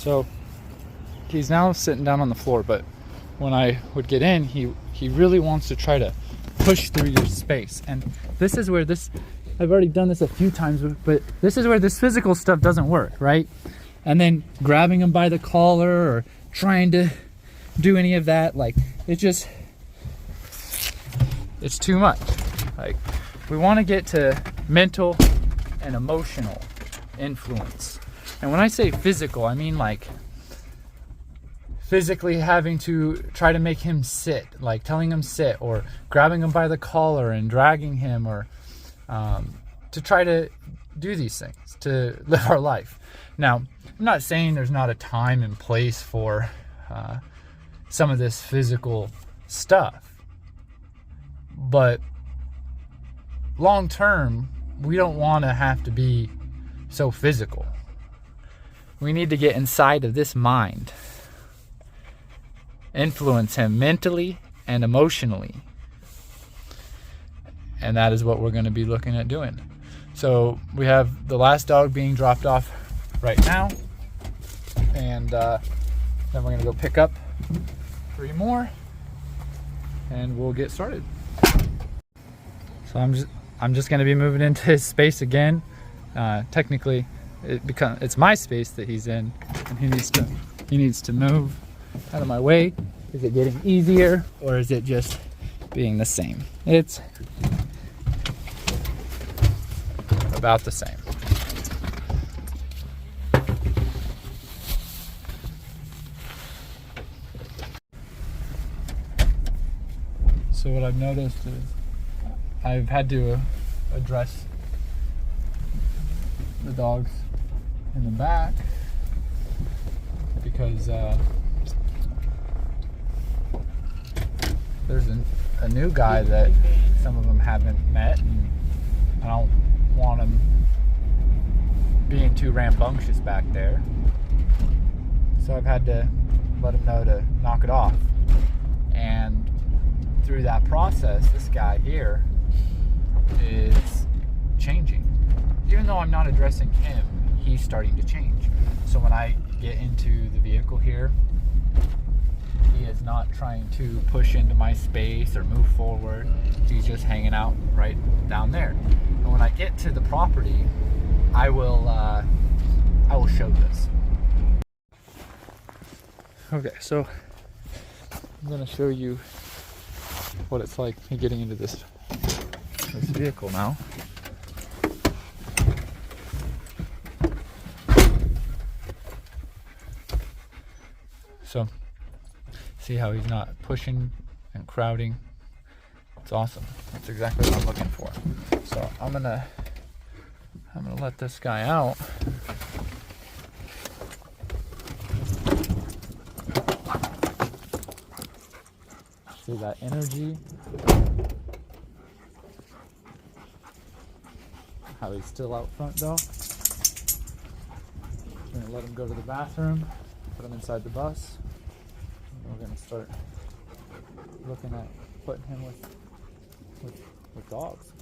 So he's now sitting down on the floor, but when I would get in, he really wants to try to push through your space. And this is where I've already done this a few times, but this is where this physical stuff doesn't work, right? And then grabbing him by the collar or trying to do any of that, like, it's too much. Like, we want to get to mental and emotional influence. And when I say physical, I mean like physically having to try to make him sit, like telling him sit, or grabbing him by the collar and dragging him, or to try to do these things to live our life. Now, I'm not saying there's not a time and place for some of this physical stuff, but long term, we don't want to have to be so physical. We need to get inside of this mind, influence him mentally and emotionally. And that is what we're going to be looking at doing. So we have the last dog being dropped off right now, and then we're going to go pick up 3 more, and we'll get started. So I'm just going to be moving into his space again. Technically, it's my space that he's in, and he needs to move out of my way. Is it getting easier, or is it just being the same? It's about the same. So what I've noticed is I've had to address the dogs in the back because there's a new guy that some of them haven't met, and I don't want them being too rambunctious back there. So I've had to let them know to knock it off. And through that process, this guy here is changing. Even though I'm not addressing him, he's starting to change. So when I get into the vehicle here, he is not trying to push into my space or move forward. He's just hanging out right down there. And when I get to the property, I will show this. Okay, so I'm gonna show you what it's like me getting into this vehicle now. So see how he's not pushing and crowding? It's awesome. That's exactly what I'm looking for. So I'm gonna let this guy out. See that energy? How he's still out front though. I'm gonna let him go to the bathroom, put him inside the bus. And we're gonna start looking at putting him with dogs.